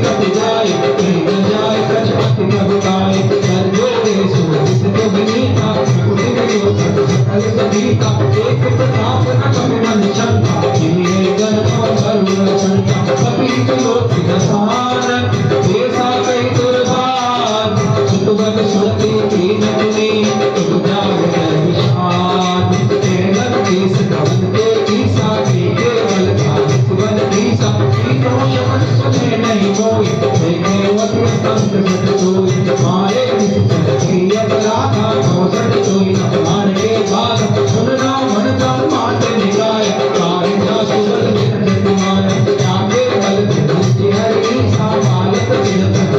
कट जाए, कहीं न जाए कछपति कबुताए। कर जोड़े सुरभित जो विनीता, प्रकृति में जो धर्म सकल सभीता। एक प्रताप न कभी मन शंका, जिन्हें गर्भ करुण शंका। कपीत लोक नसान, ऐसा कई दुर्भाग। सुतवत सुरति कीन पुनि, तुम जाग कर विषाद। केवल केस कवन के ईसा, केवल खास बल ईसा। तीनों शब्द सुने नहीं कोई, देखे वही संत सत सोई। मारे निश्चल की अपराधा, कौशल सोई न मान के बाद। सुनना मन तम मात निकाय, कारिका सुबल दिन जतिमाय। जाके बल दिन हर ईसा, बालक दिन तक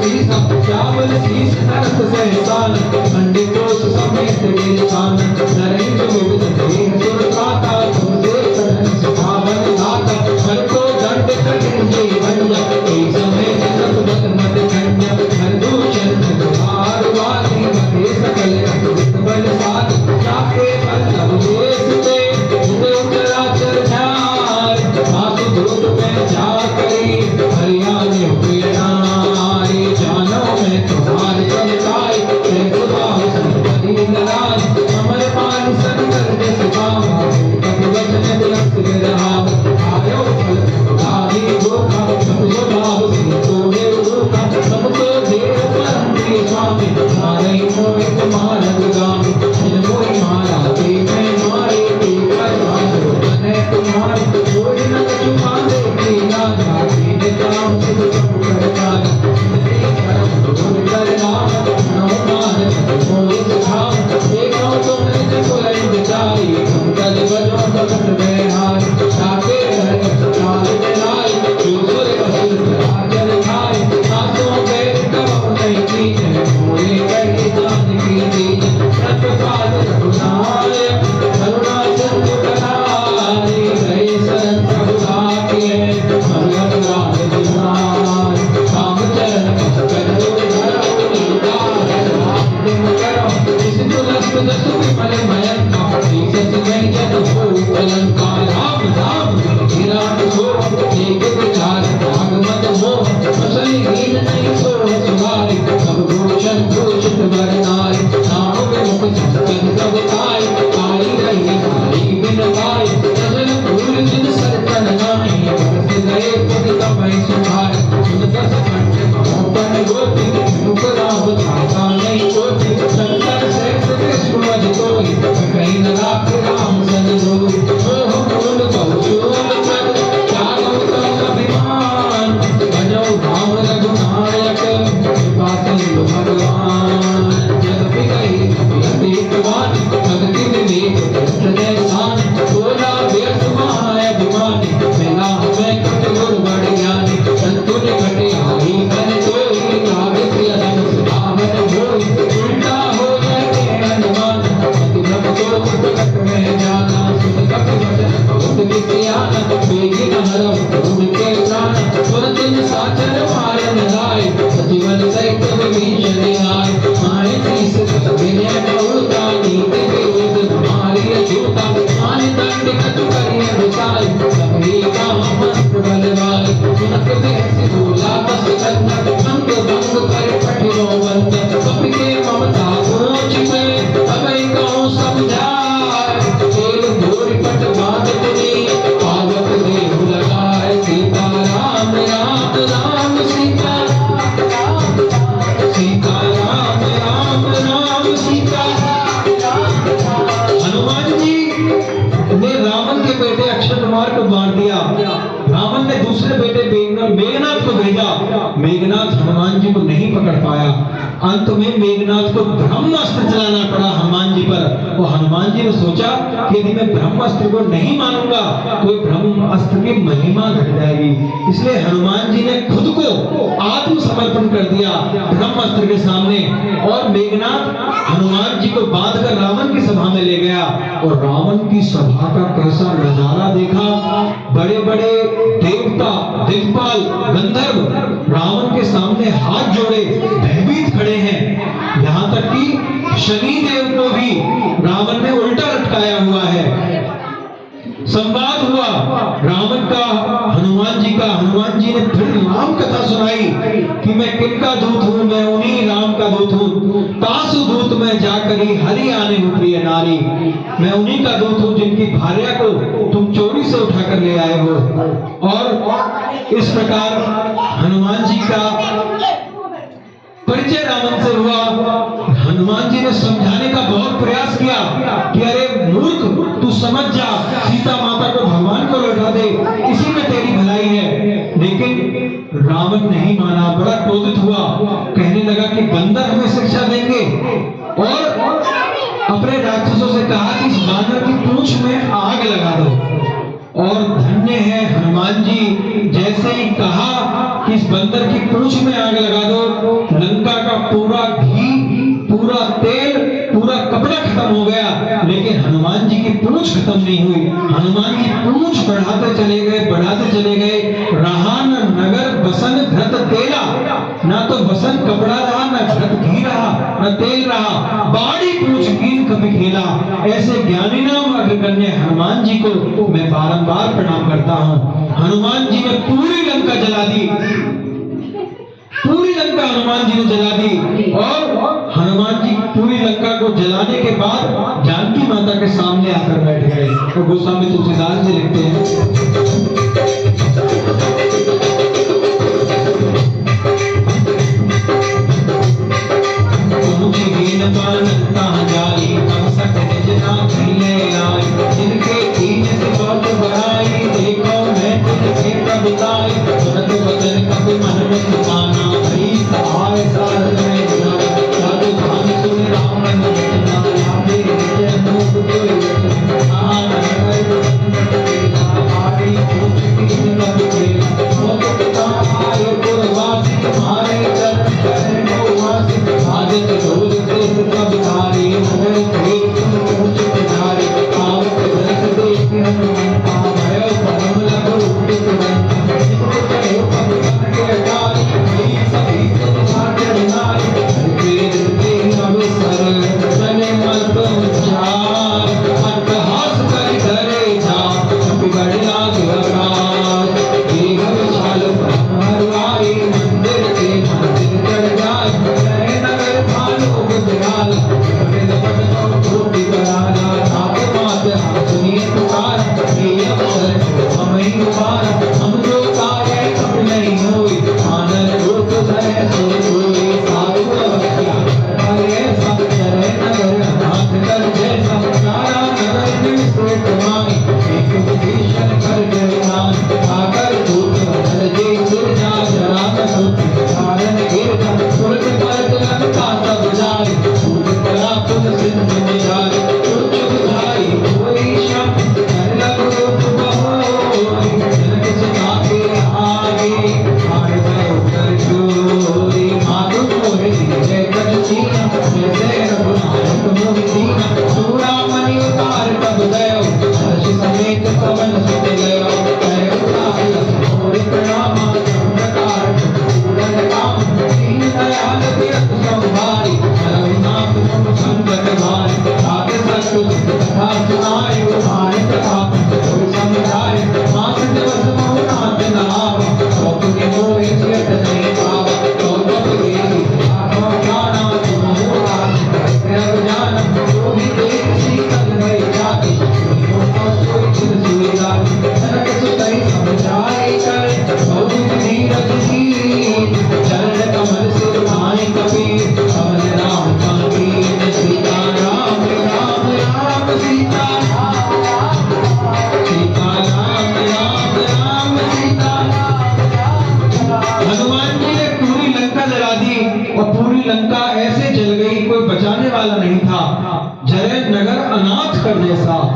ईसा। चावल शीश नरक सहसान, पंडितों समेत गिरसान। नरेंद्र विविध देह सुरकाता, तुमसे चरण सुभावन दाता। हर को दंड कठिन जीवन, एक समेत सतबत मत खन्य। हर दूषण द्वार वाली, मते सकल अद्भुत बल साध। जाके बल्लभ देश पे, उदय चराचर न्याय। सासु दूत में जा करी, हरियाणे प्रिय नारी। जानो मैं तुम्हारे चलताई, कैसे बाहु संपत्ति लड़ाई। अमर पान संकर जस पावा, कपि वचन बिलस गिरहाव। आयो फल आदि धोखा, सब स्वभाव से तोड़े रूखा। सब तो देव परम प्रिय स्वामी, मारे मोहि तुम्हारा गामी। जिन मोहि मारा ते मैं मारे, ते पर मारो तने तुम्हारे। कोई न कछु बांधे की राजा, दीन काम सुख सब करतार। जिनते परम गुण कर नाम, नौ मान मोहि सुधाम। देखो तुम निज कुलई बिचारी, कंकल बजो प्रकट बेहारी। जाके रह चाल मिलाई, जो सुर असुर राजन खाए। सासों पैर कबहु नहीं कीजे, मोहि कही जान की दीज। प्रतिपाल रघुनायक, करुणा सिंधु करारी। गए शरण प्रभु लागे, मरहत राज दिवार। काम चरण कछ करो धरो, उदार राज दिन करो। इस दुलस्त दस विमल मयंका, सच में जन हो कलंका। राम राम विराट हो, एक विचार त्याग मत मोह। कुशल हीन नहीं सो सुधारी, सब भूषण भूषित वर नारी। नाम विमुख संतन सब पाए, आई रही नारी बिन पाए। सजन फूल जिन सरकन नाई, बरस गए पति तपै सुखाए। सुन दस कंठ मोहन गोपी, मुख राम धाता नहीं कोटि। शंकर शेष विष्णु अज कोई, कहीं न राख राम सन जोई। मोह मूल बहुशूल पद, त्यागो तम अभिमान। भजो राम रघुनायक, कृपा सिंधु भगवान। यद्यपि कही अतीत वाणी, भक्ति विवेक हृदय सान। बोला व्यर्थ महाअभिमानी, मिला हमें कट गुर बड़ ज्ञानी। संतु निकट आई बन कोई, लागे प्रिय धन सुभावन होई। उल्टा हो जाए अनुमान, अति भ्रम को प्रकट में जाना। सुन कपि वचन बहुत विज्ञान, बेगी न हरऊ उनके प्राण। तुरंत साचर मारन लाए, सजीवन सहित विभीषण आए। माए शीस विनय बहुता, नीति विरुद्ध हमारी अछूता। मानि दंड कछु करिय विसाई, सभी का मंत्र बलवाई। सुनत बिहसि बोला बस कंठ, अंग भंग कर पठिलो बंद। कपि के ममता पूछ में, अभय कहूँ समझाए। खेल घोर पट बांध पुनि, पावक देहु लगाए। सीता राम राम राम, सीता राम राम, सीता राम राम राम, सीता राम राम। हनुमान जी ने रावण के बेटे अक्षय कुमार को मार दिया। रावण ने दूसरे बेटे मेघनाथ को भेजा। मेघनाथ हनुमान जी को नहीं पकड़ पाया। अंत में मेघनाथ को ब्रह्मास्त्र चलाना पड़ा हनुमान जी पर। और हनुमान जी ने सोचा कि यदि मैं ब्रह्मास्त्र को नहीं मानूंगा तो ब्रह्मास्त्र की महिमा घट जाएगी। इसलिए हनुमान जी ने खुद को आत्मसमर्पण कर दिया ब्रह्मास्त्र के सामने। और मेघनाथ हनुमान जी को बांधकर रावण की सभा में ले गया। और रावण की सभा का कैसा नजारा देखा। बड़े बड़े देवता, दिक्पाल, गंधर्व रावण के सामने हाथ जोड़े भयभीत खड़े हैं। यहाँ तक कि शनि देव को भी रावण ने उल्टा लटकाया हुआ है। संवाद हुआ रावण का हनुमान जी का। हनुमान जी ने फिर राम कथा सुनाई कि मैं किनका दूत हूँ, मैं उन्हीं राम का दूत हूँ। तासु दूत में जाकरी हरि आने हूँ प्रिय नारी, मैं उन्हीं का दूत हूँ जिनकी भार्या को तुम चोरी से उठा कर ले आए हो। और इस प्रकार हनुमान जी का परिचय रावण से हुआ। हनुमान जी ने समझाने का बहुत प्रयास किया कि अरे मूर्ख, तू समझ जा, सीता माता को भगवान को लौटा दे, इसी में तेरी भलाई है। लेकिन रावण नहीं माना, बड़ा क्रोधित हुआ, कहने लगा कि बंदर हमें शिक्षा देंगे, और अपने राक्षसों से कहा कि इस बानर की पूंछ में आग लगा दो। और धन्य है हनुमान जी, जैसे ही कहा कि इस बंदर की पूंछ में आग लगा दो, लंका का पूरा घी, पूरा तेल, पूरा कपड़ा खत्म हो गया, लेकिन हनुमान जी की पूंछ खत्म नहीं हुई। हनुमान की पूंछ बढ़ाते चले गए। रहा न नगर बसन घृत तेला, ना तो बसन कपड़ा रहा, न घृत घी रहा, न तेल रहा, बाड़ी पूंछ कीन कभी खेला। ऐसे ज्ञानी नाम अग्रगण्य हनुमान जी को मैं बारंबार प्रणाम करता हूँ। हनुमान जी ने पूरी लंका जला दी, पूरी लंका हनुमान जी ने जला दी। और हनुमान जी पूरी लंका को जलाने के बाद जानकी माता के सामने आकर बैठ गए। तो गोस्वामी तुलसीदास जी लिखते हैं,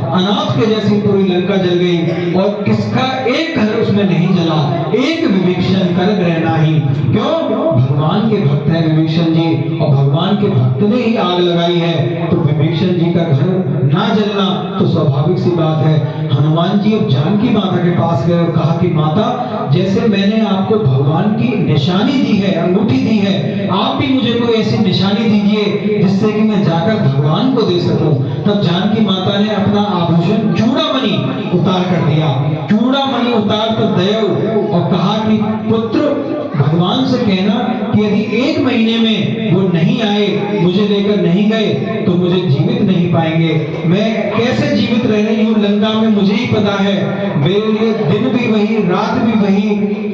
अनाथ के जैसी पूरी लंका जल गई और किसका एक घर उसमें नहीं जला, एक विभीषण कर ग्रह नहीं। क्यों? भगवान के भक्त है विभीषण जी, और भगवान के भक्त ने ही आग लगाई है, तो विभीषण जी का घर ना जलना तो स्वाभाविक सी बात है। हनुमान जी अब जानकी माता के पास गए और कहा कि माता, जैसे मैंने आपको भगवान की निशानी दी है, अंगूठी दी है, आप भी मुझे कोई ऐसी निशानी दीजिए जिससे कि मैं जाकर भगवान को दे सकूं। तब जानकी माता ने अपना आभूषण चूड़ामणि उतार कर दिया। चूड़ामणि उतार कर देव और कहा कि पुत्र भगवान से कहना कि यदि 1 महीने में वो नहीं आए, मुझे लेकर नहीं गए, तो मुझे जीवित नहीं पाएंगे। मैं कैसे जीवित रह रही हूँ लंका में मुझे ही पता है। मेरे लिए दिन भी वही, रात भी वही।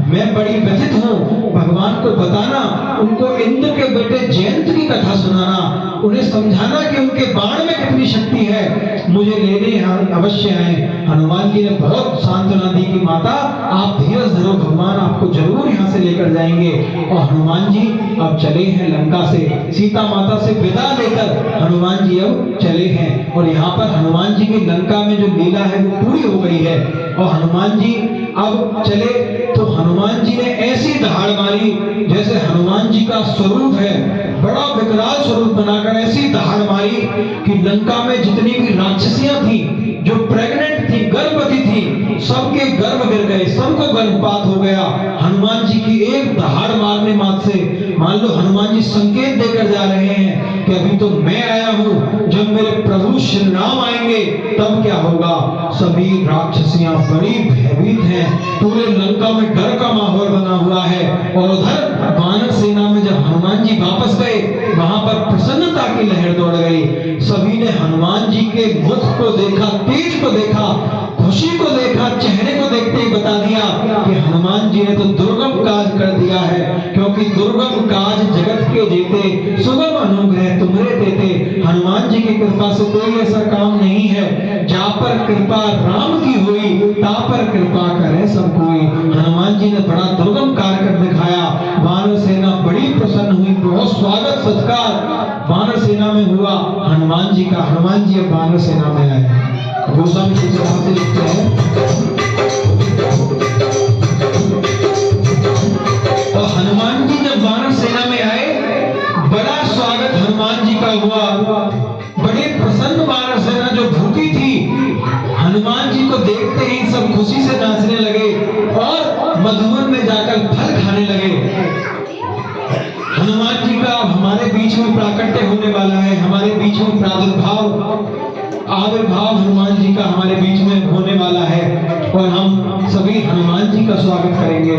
मैं बड़ी व्यथित हूँ। भगवान को बताना, उनको इंद्र के बेटे जयंत की कथा सुनाना, उन्हें समझाना कि उनके बाण में कितनी शक्ति है, मुझे लेने अवश्य आए। हनुमान जी ने बहुत सांत्वना दी कि माता आप धीरज धरो, भगवान आपको जरूर यहाँ से लेकर जाएंगे। और हनुमान जी अब चले हैं लंका से, सीता माता से विदा लेकर हनुमान जी अब चले हैं। और यहाँ पर हनुमान जी की लंका में जो लीला है वो पूरी हो गई है। और हनुमान जी अब चले तो हनुमान जी ने ऐसी दहाड़ मारी, जैसे हनुमान जी का स्वरूप है, बड़ा विकराल स्वरूप बनाकर ऐसी दहाड़ मारी कि लंका में जितनी भी राक्षसियां थी, जो प्रेग्नेंट थी, गर्भवती थी, सबके गर्भ गिर गए, सबको गर्भपात हो गया हनुमान जी की एक दहाड़ मारने मात्र से। मान लो हनुमान जी संकेत देकर जा रहे हैं कि अभी तो मैं आया हूं, जब मेरे प्रभु श्री राम आएंगे तब क्या होगा। सभी राक्षसियां बड़ी भयभीत हैं, पूरे लंका में डर का माहौल बना हुआ है। और उधर वानर सेना में जब हनुमान जी वापस गए, वहां पर प्रसन्नता की लहर दौड़ गई। सभी ने हनुमान जी के मुख को देखा, तेज को देखा, खुशी को देखा, चेहरे को देखते ही बता दिया कि हनुमान जी ने तो दुर्गम काज कर दिया है। क्योंकि दुर्गम काज जगत के जेते, सुगम अनुग्रह तुमरे देते। हनुमान जी की कृपा से कोई ऐसा काम नहीं है, जा पर कृपा राम की हुई, ता पर कृपा करे सब कोई। हनुमान जी ने बड़ा दुर्गम कार्य कर दिखाया। वानर सेना बड़ी प्रसन्न हुई, बहुत स्वागत सत्कार वानर सेना में हुआ हनुमान जी का। हनुमान जी अब वानर सेना में आए। गोस्वामी जी से लिखते हैं, और हनुमान जी जब वानर सेना में आए, बड़ा स्वागत हनुमान जी का हुआ। बड़े प्रसन्न वानर सेना जो भूखी थी, हनुमान जी को देखते ही सब खुशी से नाचने लगे और मधुवन में जाकर फल खाने लगे। हनुमान जी का हमारे बीच में प्राकट्य होने वाला है, हमारे बीच में प्रादुर्भाव, आविर्भाव हनुमान जी का हमारे बीच में होने वाला है। और हम सभी हनुमान जी का स्वागत करेंगे।